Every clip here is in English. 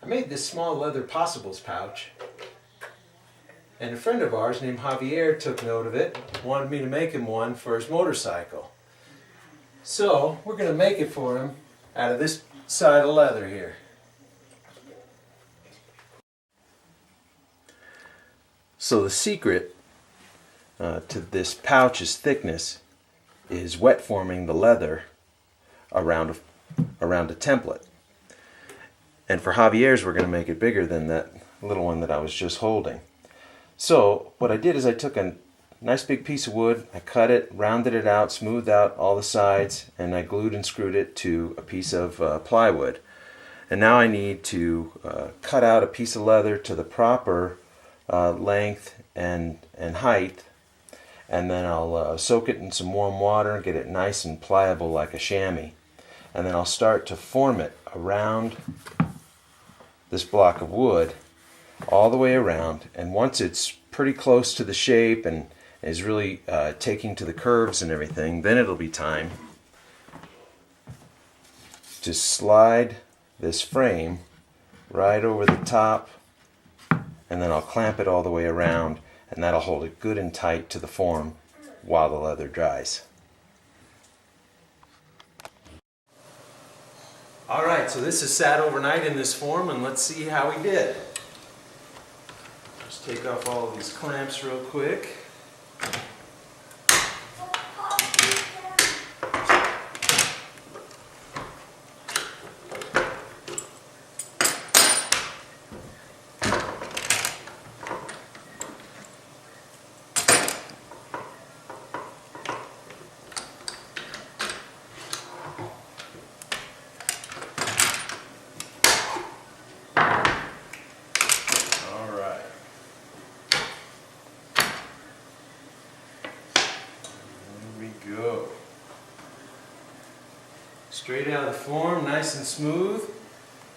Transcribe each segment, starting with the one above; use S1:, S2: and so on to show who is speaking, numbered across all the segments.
S1: I made this small leather possibles pouch, and a friend of ours named Javier took note of it, wanted me to make him one for his motorcycle. So we're going to make it for him out of this side of leather here. So the secret to this pouch's thickness is wet forming the leather around a template. And for Javier's, we're going to make it bigger than that little one that I was just holding. So what I did is I took a nice big piece of wood, I cut it, rounded it out, smoothed out all the sides, and I glued and screwed it to a piece of plywood. And now I need to cut out a piece of leather to the proper length and height, and then I'll soak it in some warm water and get it nice and pliable like a chamois. And then I'll start to form it around this block of wood all the way around, and once it's pretty close to the shape and is really taking to the curves and everything, then it'll be time to slide this frame right over the top, and then I'll clamp it all the way around, and that'll hold it good and tight to the form while the leather dries. Alright, so this is sat overnight in this form, and let's see how we did. Just take off all of these clamps real quick. Go. Straight out of the form, nice and smooth.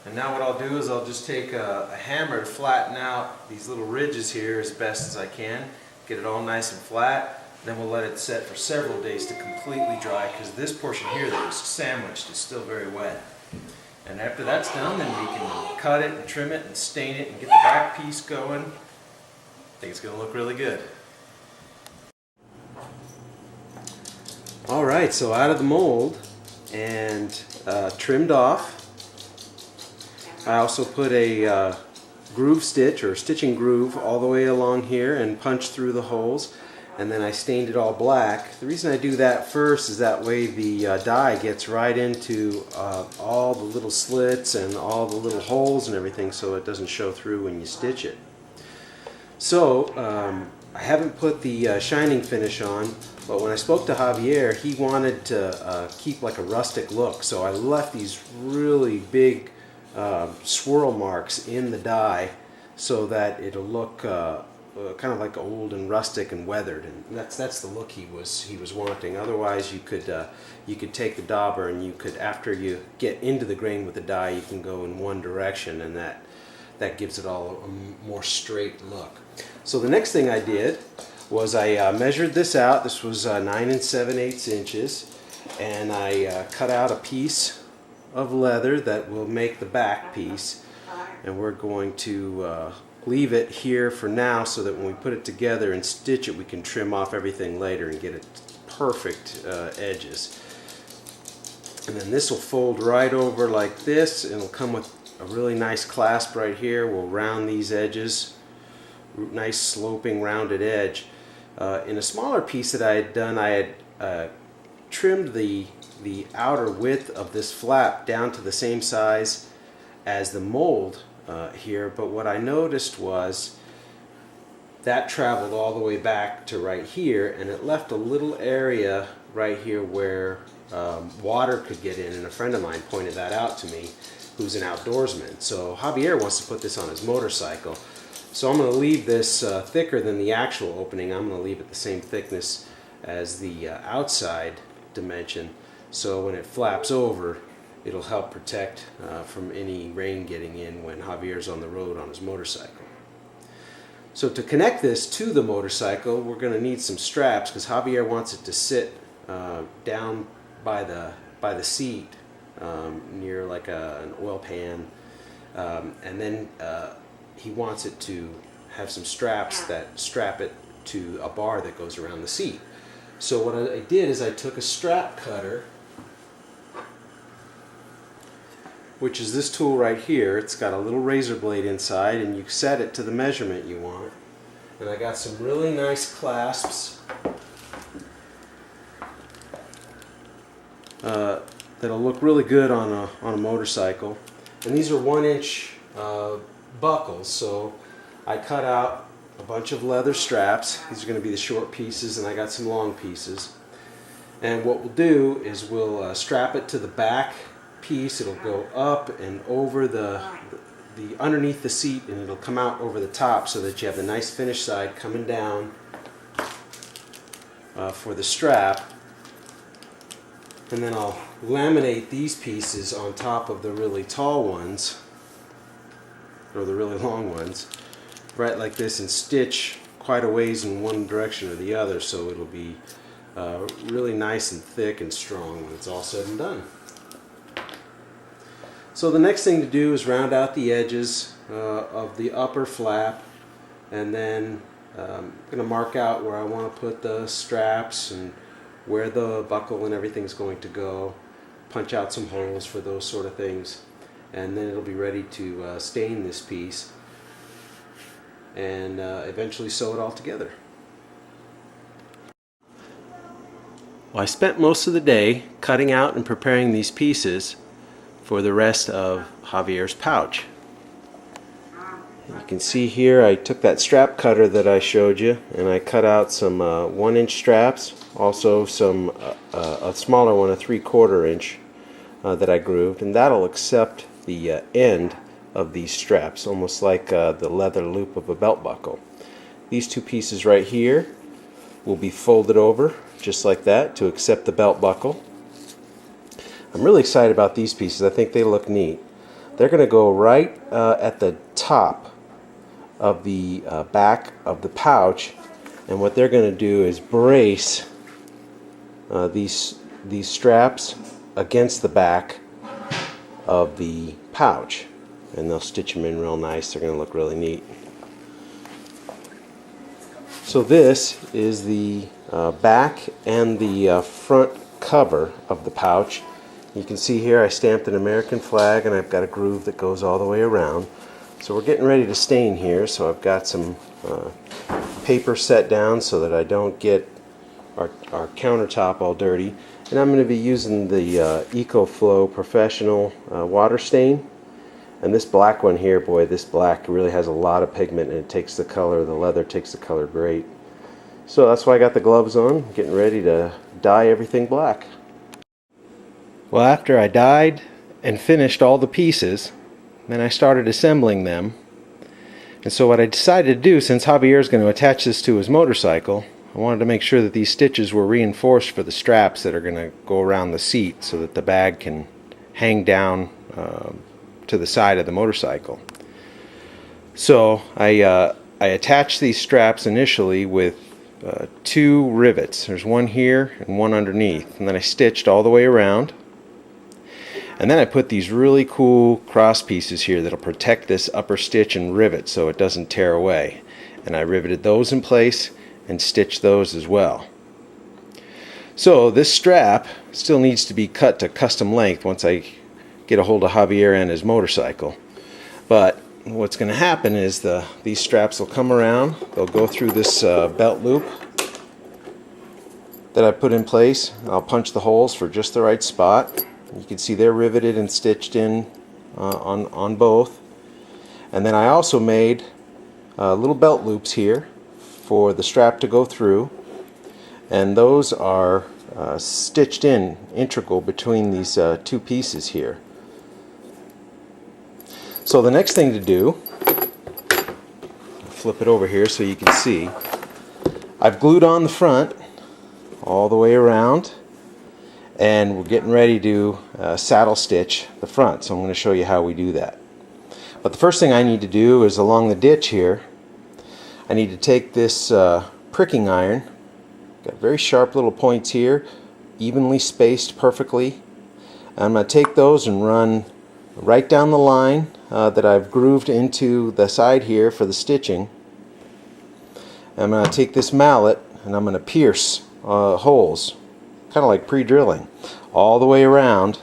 S1: And now what I'll do is I'll just take a hammer to flatten out these little ridges here as best as I can. Get it all nice and flat. Then we'll let it set for several days to completely dry, because this portion here that was sandwiched is still very wet. And after that's done, then we can cut it and trim it and stain it and get the back piece going. I think it's going to look really good. Alright, so out of the mold and trimmed off. I also put a groove stitch or stitching groove all the way along here and punched through the holes, and then I stained it all black. The reason I do that first is that way the dye gets right into all the little slits and all the little holes and everything, so it doesn't show through when you stitch it. So I haven't put the shining finish on, but when I spoke to Javier, he wanted to keep like a rustic look, so I left these really big swirl marks in the dye so that it'll look kind of like old and rustic and weathered, and that's the look he was wanting. Otherwise, you could take the dauber and you could, after you get into the grain with the dye, you can go in one direction, and that gives it all a more straight look. So the next thing I did was I measured this out. This was 9 7/8 inches, and I cut out a piece of leather that will make the back piece, and we're going to leave it here for now so that when we put it together and stitch it, we can trim off everything later and get it perfect edges. And then this will fold right over like this, and it'll come with a really nice clasp right here. We'll round these edges, nice sloping rounded edge. In a smaller piece that I had done, I had trimmed the outer width of this flap down to the same size as the mold here, but what I noticed was that traveled all the way back to right here, and it left a little area right here where water could get in, and a friend of mine pointed that out to me, who's an outdoorsman. So Javier wants to put this on his motorcycle. So I'm going to leave this thicker than the actual opening. I'm going to leave it the same thickness as the outside dimension, so when it flaps over, it'll help protect from any rain getting in when Javier's on the road on his motorcycle. So to connect this to the motorcycle, we're going to need some straps, because Javier wants it to sit down by the seat near like an oil pan And then he wants it to have some straps that strap it to a bar that goes around the seat. So what I did is I took a strap cutter, which is this tool right here. It's got a little razor blade inside, and you set it to the measurement you want. And I got some really nice clasps that'll look really good on a motorcycle. And these are 1-inch buckles, so I cut out a bunch of leather straps. These are going to be the short pieces, and I got some long pieces. And what we'll do is we'll strap it to the back piece. It'll go up and over the underneath the seat, and it'll come out over the top so that you have the nice finish side coming down for the strap. And then I'll laminate these pieces on top of the really tall ones, or the really long ones, right like this, and stitch quite a ways in one direction or the other, so it'll be really nice and thick and strong when it's all said and done. So the next thing to do is round out the edges of the upper flap, and then I'm going to mark out where I want to put the straps and where the buckle and everything's going to go, punch out some holes for those sort of things, and then it'll be ready to stain this piece and eventually sew it all together. Well, I spent most of the day cutting out and preparing these pieces for the rest of Javier's pouch. You can see here I took that strap cutter that I showed you, and I cut out some 1-inch straps, also some a smaller one, a 3/4 inch that I grooved, and that'll accept the end of these straps, almost like the leather loop of a belt buckle. These two pieces right here will be folded over just like that to accept the belt buckle. I'm really excited about these pieces. I think they look neat. They're going to go right at the top of the back of the pouch, and what they're going to do is brace these straps against the back of the pouch, and they'll stitch them in real nice. They're going to look really neat. So this is the back and the front cover of the pouch. You can see here I stamped an American flag, and I've got a groove that goes all the way around. So we're getting ready to stain here, so I've got some paper set down so that I don't get our countertop all dirty. And I'm going to be using the EcoFlow Professional water stain. And this black one here, boy, this black really has a lot of pigment, and it takes the color, the leather takes the color great. So that's why I got the gloves on, getting ready to dye everything black. Well, after I dyed and finished all the pieces, then I started assembling them. And so what I decided to do, since Javier is going to attach this to his motorcycle, I wanted to make sure that these stitches were reinforced for the straps that are going to go around the seat so that the bag can hang down to the side of the motorcycle. So I attached these straps initially with 2 rivets. There's one here and one underneath, and then I stitched all the way around. And then I put these really cool cross pieces here that'll protect this upper stitch and rivet so it doesn't tear away. And I riveted those in place and stitched those as well. So this strap still needs to be cut to custom length once I get a hold of Javier and his motorcycle. But what's going to happen is these straps will come around, they'll go through this belt loop that I put in place. I'll punch the holes for just the right spot. You can see they're riveted and stitched in on both. And then I also made little belt loops here for the strap to go through, and those are stitched in integral between these 2 pieces here. So the next thing to do, flip it over here so you can see, I've glued on the front all the way around, and we're getting ready to saddle stitch the front, so I'm going to show you how we do that. But the first thing I need to do is along the ditch here, I need to take this pricking iron, got very sharp little points here, evenly spaced perfectly. I'm going to take those and run right down the line that I've grooved into the side here for the stitching. I'm going to take this mallet and I'm going to pierce holes, kind of like pre-drilling, all the way around,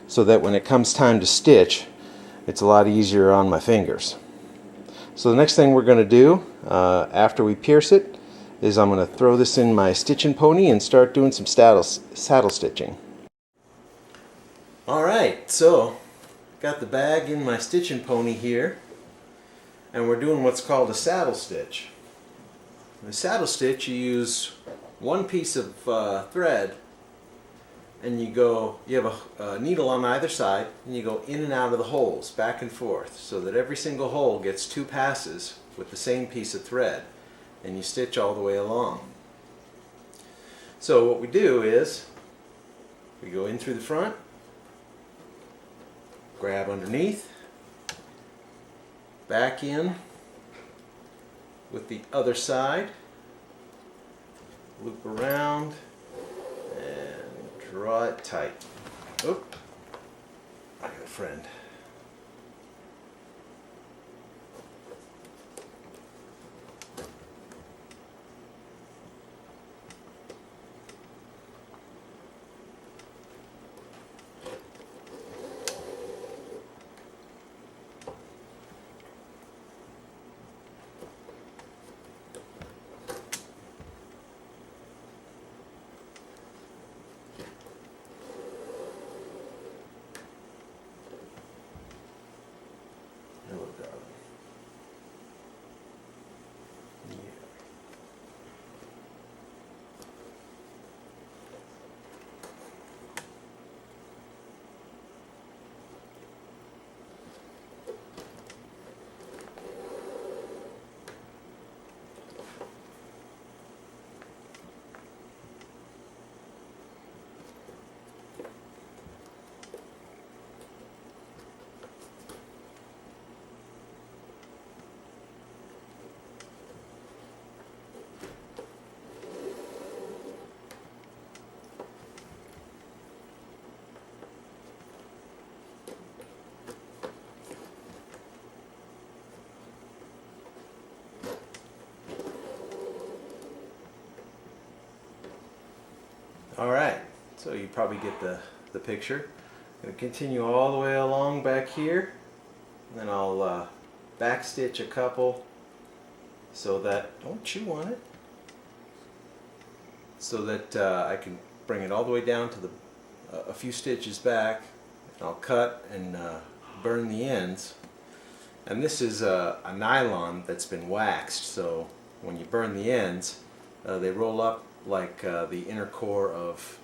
S1: so that when it comes time to stitch, it's a lot easier on my fingers. So the next thing we're going to do after we pierce it is I'm going to throw this in my stitching pony and start doing some saddle stitching. Alright, so got the bag in my stitching pony here, and we're doing what's called a saddle stitch. In the saddle stitch, you use one piece of thread, and you have a needle on either side, and you go in and out of the holes, back and forth, so that every single hole gets 2 passes with the same piece of thread, and you stitch all the way along. So what we do is we go in through the front, grab underneath, back in with the other side, loop around, and draw it tight. Oop, I got a friend. Hello, darling. Yeah. Alright, so you probably get the picture. I'm going to continue all the way along back here, and then I'll back stitch a couple so that, don't chew on it, so that I can bring it all the way down to a few stitches back, and I'll cut and burn the ends. And this is a nylon that's been waxed, so when you burn the ends, they roll up like the inner core of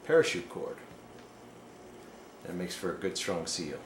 S1: parachute cord. And it makes for a good strong seal.